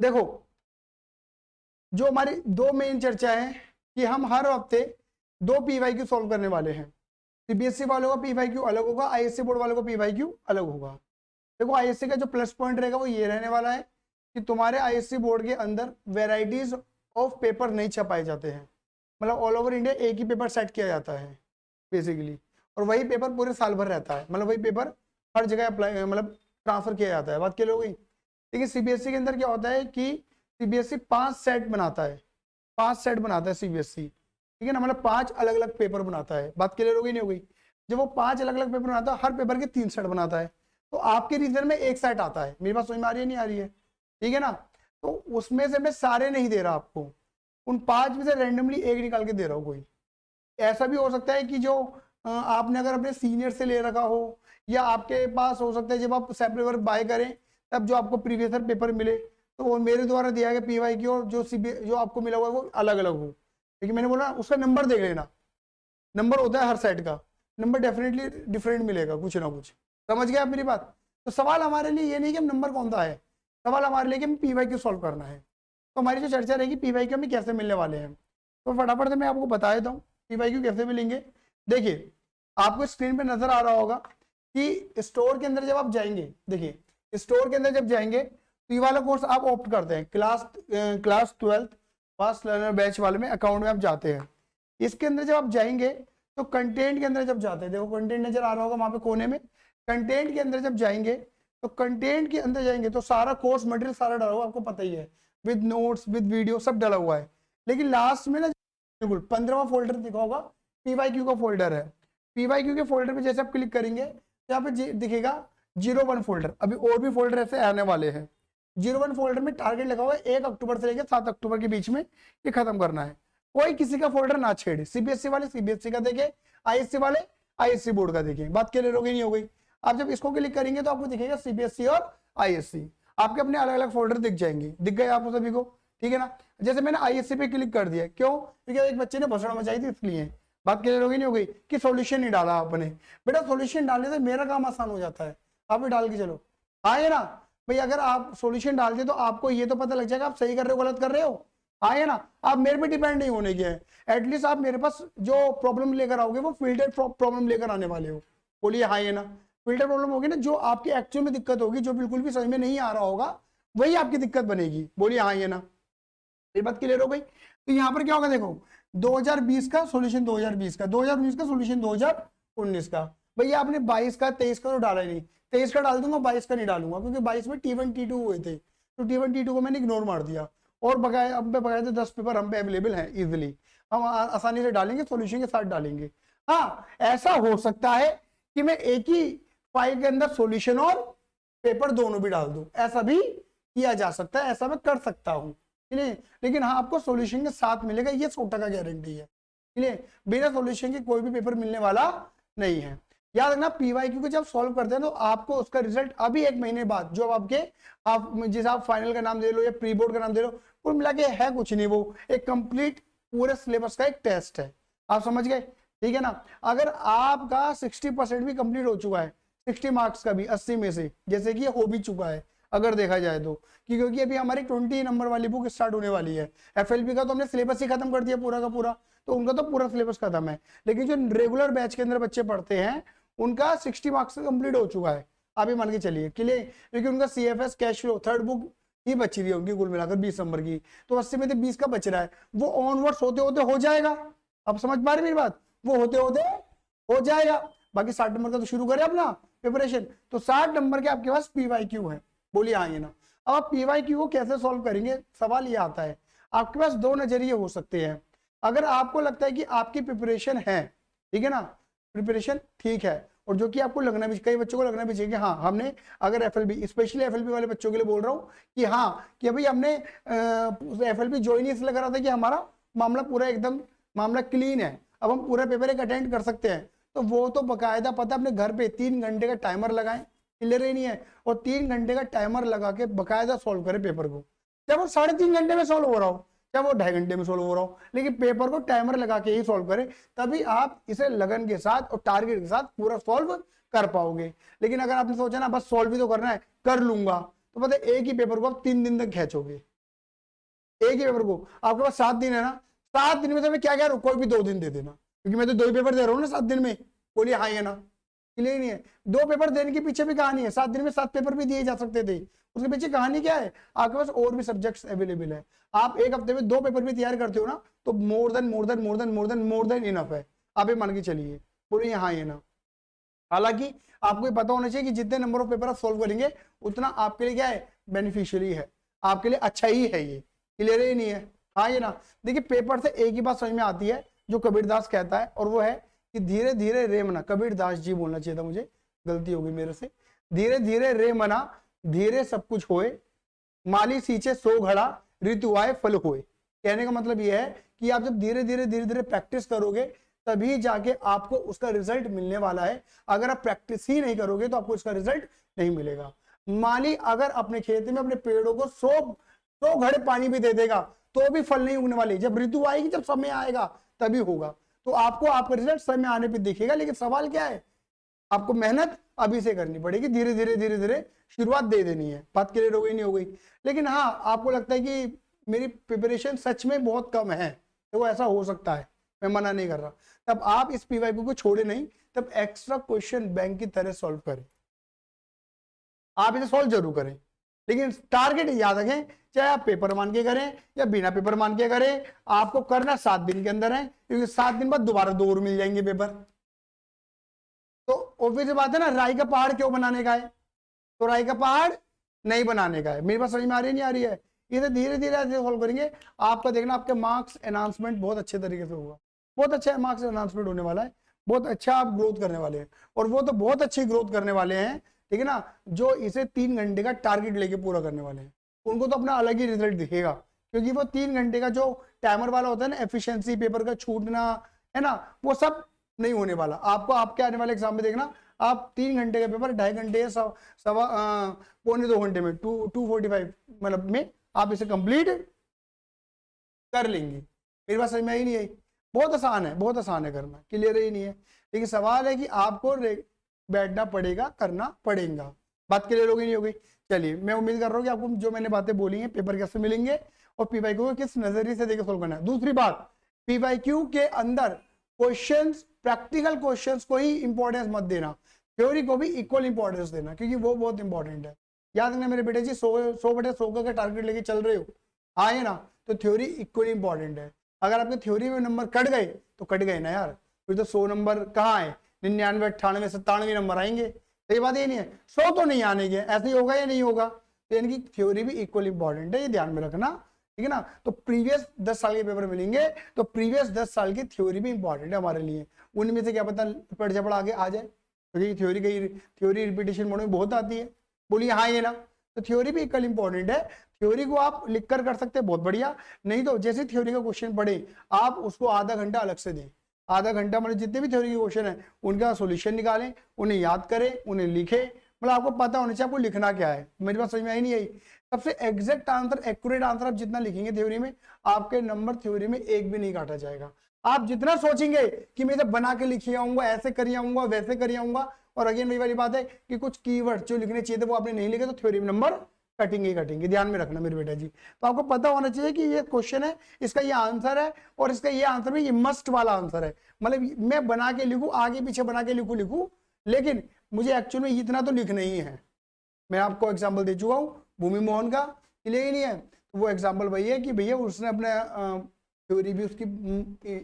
देखो जो हमारी दो मेन चर्चा है कि हम हर हफ्ते दो पीवाईक्यू सॉल्व करने वाले हैं। सीबीएसई वालों का पीवाईक्यू अलग होगा, आईएससी बोर्ड वालों का पीवाईक्यू अलग होगा। देखो आईएससी का जो प्लस पॉइंट रहेगा वो ये रहने वाला है कि तुम्हारे आईएससी बोर्ड के अंदर वेराइटीज ऑफ पेपर नहीं छपाए जाते हैं, मतलब ऑल ओवर इंडिया एक ही पेपर सेट किया जाता है बेसिकली, और वही पेपर पूरे साल भर रहता है, मतलब वही पेपर हर जगह अप्लाई मतलब ट्रांसफर किया जाता है। बात क्लियर हो गई। लेकिन सीबीएसई के अंदर क्या होता है कि सीबीएसई 5 सेट बनाता है, 5 सेट बनाता है सीबीएसई, ठीक है ना, मतलब 5 अलग अलग पेपर बनाता है। बात क्लियर हो गई नहीं हो गई। जब वो 5 अलग अलग पेपर बनाता है, हर पेपर के 3 सेट बनाता है, तो आपके रीजन में एक सेट आता है। मेरी बात समझ में आ रही है नहीं आ रही है, ठीक है ना। तो उसमें से मैं सारे नहीं दे रहा आपको, उन 5 में से रैंडमली एक निकाल के दे रहा हूँ। कोई ऐसा भी हो सकता है कि जो आपने अगर अपने सीनियर से ले रखा हो, या आपके पास हो सकता है जब आप सेपरेट वर्क बाय करें तब जो आपको प्रीवियस पेपर मिले तो वो मेरे द्वारा दिया गया पीवाईक्यू और जो आपको मिला हुआ है वो अलग अलग हो। लेकिन मैंने बोला उसका नंबर देख लेना, नंबर होता है हर सेट का, नंबर डेफिनेटली डिफरेंट मिलेगा कुछ ना कुछ। समझ गए आप मेरी बात। तो सवाल हमारे लिए ये नहीं कि हम नंबर कौन सा है, सवाल हमारे लिए कि हमें पीवाईक्यू सॉल्व करना है। तो हमारी जो चर्चा रहेगी पीवाईक्यू में कैसे मिलने वाले हैं, तो फटाफट से मैं आपको बता देता हूँ पीवाईक्यू कैसे मिलेंगे। देखिए आपको स्क्रीन पे नजर आ रहा होगा कि स्टोर के अंदर जब आप जाएंगे, देखिए स्टोर के अंदर जब जाएंगे तो ये वाला कोर्स आप ऑप्ट करते हैं, क्लास 12 फास्ट लर्नर बैच वाले में अकाउंट में आप जाते हैं। इसके अंदर जब आप जाएंगे तो कंटेंट के अंदर जब जाते हैं, देखो कंटेंट नजर आ रहा होगा वहां पे कोने में, कंटेंट के अंदर जब जाएंगे तो कंटेंट के अंदर जाएंगे तो सारा कोर्स मटेरियल सारा डाला हुआ आपको पता ही है, विद नोट्स विद वीडियो सब डाला हुआ है। लेकिन लास्ट में ना बिल्कुल 15वां फोल्डर दिखा होगा, पीवाईक्यू का फोल्डर है। पीवाईक्यू के फोल्डर पे जैसे आप क्लिक करेंगे तो यहाँ पे दिखेगा 01 फोल्डर। अभी और भी फोल्डर ऐसे आने वाले हैं। 01 फोल्डर में टारगेट लगा हुआ है 1 अक्टूबर से लेकर 7 अक्टूबर के बीच में ये खत्म करना है। कोई किसी का फोल्डर ना छेड़े, सीबीएसई वाले सीबीएसई का देखें, आईएससी वाले आईएससी बोर्ड का देखें। बात क्लियर हो गई नहीं हो गई। आप जब इसको क्लिक करेंगे तो आपको दिखेगा सीबीएसई और आईएससी, आपके अपने अलग अलग फोल्डर दिख जाएंगे। दिख गए आपको सभी को, ठीक है ना। जैसे मैंने आईएससी पे क्लिक कर दिया, क्यों, क्योंकि एक बच्चे ने भसड़ मचाई थी इसलिए। बात क्लियर हो गई नहीं हो गई कि सॉल्यूशन नहीं डाला आपने। बेटा सॉल्यूशन डालने से मेरा काम आसान हो जाता है, आप भी डाल के चलो। आए ना भाई, अगर आप सॉल्यूशन डालते तो आपको ये तो पता लग जाएगा आप सही कर रहे हो गलत कर रहे हो। आए ना, आप मेरे पे डिपेंड नहीं होने के हैं, एटलीस्ट आप मेरे पास जो प्रॉब्लम लेकर आओगे वो फिल्टर्ड प्रॉब्लम लेकर आने वाले हो। बोलिए हाँ है ना। फिल्टर प्रॉब्लम होगी ना, जो आपकी एक्चुअल में दिक्कत होगी, जो बिल्कुल भी समझ में नहीं आ रहा होगा वही आपकी दिक्कत बनेगी। बोलिए हाँ है ना, ये बात क्लियर हो गई। तो यहाँ पर क्या होगा, देखो 2020 का सॉल्यूशन 2020 का, 2019 का सॉल्यूशन 2019 का। भैया आपने 22 का 23 का तो डाला ही नहीं, 23 का डाल दूंगा 22 का नहीं डालूंगा, क्योंकि 22 में T1 T2 हुए थे, तो T1 T2 को मैंने इग्नोर मार दिया। और बकाया अब बकाया 10 पेपर हम पे अवेलेबल हैं, इजिली हम आसानी से डालेंगे, सॉल्यूशन के साथ डालेंगे। हाँ ऐसा हो सकता है कि मैं एक ही फाइल के अंदर सॉल्यूशन और पेपर दोनों भी डाल दूं, ऐसा भी किया जा सकता है, ऐसा मैं कर सकता हूं। लेकिन हाँ आपको सॉल्यूशन के साथ मिलेगा, ये 100% गारंटी है। बिना सॉल्यूशन के कोई भी पेपर मिलने वाला नहीं है। याद रखना पीवाईक्यू को जब सॉल्व करते हैं तो आपको उसका रिजल्ट अभी 1 महीने बाद, जो आपके आप जैसे आप फाइनल का नाम दे लो या प्री बोर्ड का नाम दे लो, कुल मिला के है कुछ नहीं, वो एक कंप्लीट पूरे सिलेबस का एक टेस्ट है। आप समझ गए, ठीक है ना। अगर आपका 60% भी कंप्लीट हो चुका है, 60 मार्क्स का भी 80 में से, जैसे कि हो भी चुका है अगर देखा जाए तो, क्योंकि अभी हमारी 20 नंबर वाली बुक स्टार्ट होने वाली है। एफएलपी का तो हमने सिलेबस ही खत्म कर दिया पूरा का पूरा, तो उनका तो पूरा सिलेबस खत्म है। लेकिन जो रेगुलर बैच के अंदर बच्चे पढ़ते हैं उनका 60 मार्क्स से कंप्लीट हो चुका है, आप ही मान के चलिए क्लियर। क्योंकि उनका CFS cash flow 3rd book ही बची है उनकी, कुल मिलाकर 20 नंबर की, तो 80 में से 20 का बच रहा है, वो ऑनवर्ड्स होते होते हो जाएगा। आप समझ पा रहे मेरी बात, वो होते होते हो जाएगा। बाकी 60 नंबर का तो शुरू करें अपना प्रिपरेशन, तो 60 नंबर के आपके पास पीवाईक्यू है। बोलिए हाँ ये ना। अब आप पीवाईक्यू को कैसे सॉल्व करेंगे, सवाल ये आता है। आपके पास 2 नजरिए हो सकते हैं। अगर आपको लगता है कि आपकी प्रिपरेशन है, ठीक है ना, प्रिपरेशन ठीक है, और जो कि आपको लगना भी, कई बच्चों को लगना भी चाहिए कि हाँ हमने अगर एफएलबी, स्पेशली एफएलबी वाले बच्चों के लिए बोल रहा हूँ कि हाँ कि अभी हमने एफएलबी ज्वाइन इसलिए करा था कि हमारा मामला पूरा एकदम मामला क्लीन है, अब हम पूरा पेपर एक अटेंड कर सकते हैं। तो वो तो बकायदा पता अपने घर पे 3 घंटे का टाइमर लगाएं, क्लियर ही नहीं है, और 3 घंटे का टाइमर लगा के बकायदा सॉल्व करें पेपर को। जब वो 3.5 घंटे में सॉल्व हो रहा हो, चाहे वो 2.5 घंटे में सॉल्व हो रहा हो, लेकिन पेपर को टाइमर लगा के ही सॉल्व करें, तभी आप इसे लगन के साथ और टारगेट के साथ पूरा सॉल्व कर पाओगे। लेकिन अगर आपने सोचा ना बस सॉल्व भी तो करना है, कर लूंगा, तो पता है एक ही पेपर को आप 3 दिन तक खींचोगे, एक ही पेपर को, आपके पास 7 दिन है ना, 7 दिन में से मैं क्या कह रहा हूँ, कोई भी 2 दिन दे देना, क्योंकि मैं तो 2 ही पेपर दे रहा हूँ ना 7 दिन में। बोलिए हाँ या ना, क्लियर नहीं है। 2 पेपर देने के पीछे भी कहानी है, 7 दिन में 7 पेपर भी दिए जा सकते थे, उसके पीछे कहानी क्या है, आपके पास और भी सब्जेक्ट्स अवेलेबल है। आप एक हफ्ते में 2 पेपर भी तैयार करते हो ना, तो मोर देन इनफ है, आप ये मान के चलिए। बोलिए हाँ या ना। हालांकि आपको ये पता होना चाहिए कि जितने नंबर ऑफ पेपर आप सॉल्व करेंगे उतना आपके लिए क्या है, बेनिफिशियली है, आपके लिए अच्छा ही है, ये क्लियर ही नहीं है, हाँ ये ना। देखिए पेपर से एक ही बात समझ में आती है जो कबीरदास कहता है, और वो है कि धीरे धीरे रे मना, कबीरदास जी बोलना चाहिए था मुझे, गलती हो गई मेरे से, धीरे धीरे रे मना, धीरे सब कुछ होए, माली सींचे सो घड़ा, ऋतु आए फल होए। कहने का मतलब यह है कि आप जब धीरे धीरे प्रैक्टिस करोगे तभी जाके आपको उसका रिजल्ट मिलने वाला है। अगर आप प्रैक्टिस ही नहीं करोगे तो आपको उसका रिजल्ट नहीं मिलेगा। माली अगर अपने खेत में अपने पेड़ों को 100 घड़े पानी भी दे देगा तो भी फल नहीं उगने वाले, जब ऋतु आएगी, जब समय आएगा तभी होगा। तो आपको आपका रिजल्ट समय आने पे दिखेगा, लेकिन सवाल क्या है, आपको मेहनत अभी से करनी पड़ेगी, धीरे धीरे शुरुआत दे देनी है। बात क्लियर हो गई नहीं हो गई? लेकिन हाँ, आपको लगता है कि मेरी प्रिपरेशन सच में बहुत कम है, तो वो ऐसा हो सकता है, मैं मना नहीं कर रहा, तब आप इस पीवाईक्यू को छोड़े नहीं, तब एक्स्ट्रा क्वेश्चन बैंक की तरह सॉल्व करें। आप इसे सॉल्व जरूर करें, लेकिन टारगेट याद रखें, चाहे आप पेपर मान के करें या बिना पेपर मान के करें, आपको करना 7 दिन के अंदर है, क्योंकि 7 दिन बाद दोबारा 2 और मिल जाएंगे पेपर। तो ऑब्वियस बात है ना, राई का पहाड़ क्यों बनाने का है, तो राई का पहाड़ नहीं बनाने का है। मेरे पास समझ में आ रही है नहीं आ रही है? इसे धीरे धीरे ऐसे सॉल्व करेंगे, आपका देखना आपके मार्क्स एनहांसमेंट बहुत अच्छे तरीके से होगा, बहुत अच्छा मार्क्स एनहांसमेंट होने वाला है, बहुत अच्छा आप ग्रोथ करने वाले हैं, और वो तो बहुत अच्छी ग्रोथ करने वाले हैं, ठीक है ना, जो इसे 3 घंटे का टारगेट लेके पूरा करने वाले हैं, उनको तो अपना अलग ही रिजल्ट दिखेगा, क्योंकि वो 3 घंटे का जो टाइमर वाला होता है ना, एफिशिएंसी, पेपर का छूटना है ना, वो सब नहीं होने वाला। आपको आपके आने वाले एग्जाम में देखना, आप 3 घंटे का पेपर 2.5 घंटे पौने 2 घंटे में 2:45 मतलब में आप इसे कंप्लीट कर लेंगे। मेरे पास समझ में ही नहीं आई, बहुत आसान है, बहुत आसान है करना, क्लियर ही नहीं है। लेकिन सवाल है कि आपको बैठना पड़ेगा, करना पड़ेगा। बात क्लियर हो गई नहीं हो गई? चलिए, मैं उम्मीद कर रहा हूँ कि आपको जो मैंने बातें बोली हैं, पेपर कैसे मिलेंगे और पीवाईक्यू को किस नजरिए से देकर सोल्व करना है। दूसरी बात, पीवाईक्यू के अंदर क्वेश्चंस, प्रैक्टिकल क्वेश्चंस को ही इंपॉर्टेंस मत देना, थ्योरी को भी इक्वल इंपॉर्टेंस देना, क्योंकि वो बहुत इंपॉर्टेंट है। याद रखना मेरे बेटे जी, 100/100 का टारगेट लेके चल रहे हो, आए ना, तो थ्योरी इक्वली इंपॉर्टेंट है। अगर आपके थ्योरी में नंबर कट गए तो कट गए ना यार, फिर तो 100 नंबर कहाँ है, 99, 98, 97 नंबर आएंगे। सही बात ये नहीं है, 100 तो नहीं आने के, ऐसे ही होगा या नहीं होगा? तो इनकी थ्योरी भी इक्वल इंपॉर्टेंट है, ये ध्यान में रखना, ठीक है ना। तो प्रीवियस 10 साल के पेपर मिलेंगे, तो प्रीवियस 10 साल की थ्योरी भी इंपॉर्टेंट है हमारे लिए। उनमें से क्या पता पढ़ झपड़ आगे आ जाए, क्योंकि थ्योरी रिपीटेशन मोड में बहुत आती है। बोलिए हाँ ये ना, तो थ्योरी भी इक्वल इंपॉर्टेंट है। थ्योरी को आप लिख कर सकते हैं, बहुत बढ़िया, नहीं तो जैसे थ्योरी का क्वेश्चन पढ़े आप उसको आधा घंटा अलग से दें, आधा घंटा मतलब जितने भी थ्योरी के क्वेश्चन है उनका सॉल्यूशन निकालें, उन्हें याद करें, उन्हें लिखें, मतलब आपको पता होना चाहिए आपको लिखना क्या है। मेरी बात समझ में आई नहीं आई? सबसे एग्जैक्ट आंसर, एक्यूरेट आंसर आप जितना लिखेंगे थ्योरी में, आपके नंबर थ्योरी में एक भी नहीं काटा जाएगा। आप जितना सोचेंगे कि मैं इसे बना के लिखी आऊंगा, ऐसे कर आऊंगा, वैसे कर आऊंगा, और अगेन वही वाली बात है कि कुछ कीवर्ड जो लिखने चाहिए थे वो आपने नहीं लिखे, तो थ्योरी में नंबर कटेंगे ही कटेंगे। ध्यान में रखना मेरे बेटा जी। तो आपको पता होना चाहिए कि ये क्वेश्चन है, इसका ये आंसर है, और इसका ये आंसर भी ये मस्ट वाला आंसर है। मतलब मैं बना के लिखूं, आगे पीछे बना के लिखूं, लेकिन मुझे एक्चुअल में इतना तो लिखना ही है। मैं आपको एग्जाम्पल दे चुका हूँ भूमि मोहन का, क्लियर ही नहीं है? तो वो एग्जाम्पल वही है कि भैया उसने अपने थ्योरी भी उसकी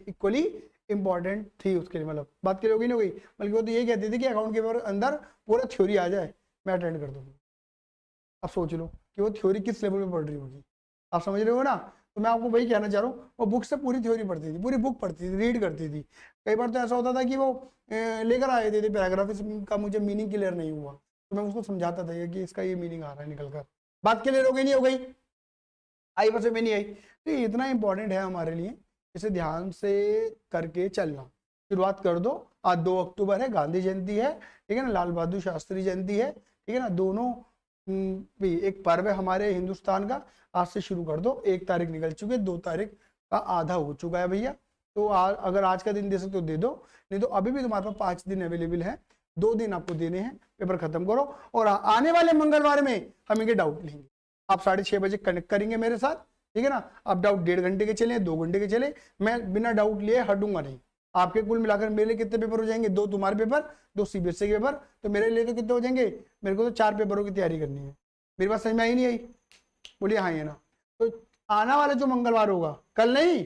इक्वली इंपॉर्टेंट थी उसके लिए। मतलब बात क्लियर होगी नहीं होगी? बल्कि वो तो ये कहती थी कि अकाउंट के पेपर अंदर पूरा थ्योरी आ जाए, मैं अटेंड कर दूंगा। अब सोच लो कि वो थ्योरी किस लेवल पे पढ़ रही होगी, आप समझ रहे हो ना? तो मैं आपको वही कहना चाह रहा हूँ, वो बुक से पूरी थ्योरी पढ़ती थी, पूरी बुक पढ़ती थी, रीड करती थी। कई बार तो ऐसा होता था कि वो लेकर आए थे पैराग्राफ, इसका मुझे मीनिंग क्लियर नहीं हुआ, तो मैं उसको समझाता था कि इसका ये मीनिंग आ रहा है निकल कर। बात क्लियर हो गई नहीं हो गई? आई बस में नहीं आई? तो ये इतना इंपॉर्टेंट है हमारे लिए, इसे ध्यान से करके चलना। शुरुआत कर दो, आज 2 अक्टूबर है, गांधी जयंती है, ठीक है ना, लाल बहादुर शास्त्री जयंती है, ठीक है ना, दोनों भी एक पर्व है हमारे हिंदुस्तान का। आज से शुरू कर दो, 1 तारीख निकल चुके, 2 तारीख का आधा हो चुका है भैया। तो अगर आज का दिन दे सकते तो दे दो, नहीं तो अभी भी तुम्हारे पास 5 दिन अवेलेबल है, 2 दिन आपको देने हैं, पेपर खत्म करो। और आने वाले मंगलवार में हम इनके डाउट लेंगे, आप 6:30 बजे कनेक्ट करेंगे मेरे साथ, ठीक है ना। अब डाउट 1.5 घंटे के चले, 2 घंटे के चले, मैं बिना डाउट लिए हटूंगा नहीं। आपके कुल मिलाकर मेरे लिए कितने पेपर हो जाएंगे, 2 तुम्हारे पेपर, 2 सीबीएसई के पेपर, तो मेरे लिए तो कितने हो जाएंगे, मेरे को तो 4 पेपरों की तैयारी करनी है। मेरी बात समझ में आई नहीं आई, बोलिए हाँ ये ना। तो आना वाला जो मंगलवार होगा, कल नहीं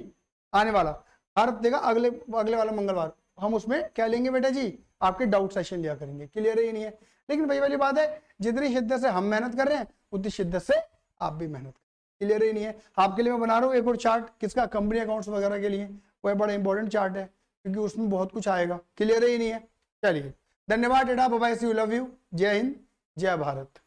आने वाला, हर हफ्ते का अगले अगले वाला मंगलवार, हम उसमें क्या लेंगे बेटा जी, आपके डाउट सेशन लिया करेंगे। क्लियर है ये नहीं है। लेकिन वही वाली बात है, जितनी शिद्दत से हम मेहनत कर रहे हैं उतनी शिद्दत से आप भी मेहनत करें। क्लियर ही नहीं है। आपके लिए मैं बना रहा हूँ एक और चार्ट, किसका, कंपनी अकाउंट्स वगैरह के लिए, वो बड़ा इंपॉर्टेंट चार्ट है क्योंकि उसमें बहुत कुछ आएगा। क्लियर ही नहीं है। चलिए धन्यवाद बेटा, bye bye, see you, love you, जय हिंद, जय भारत।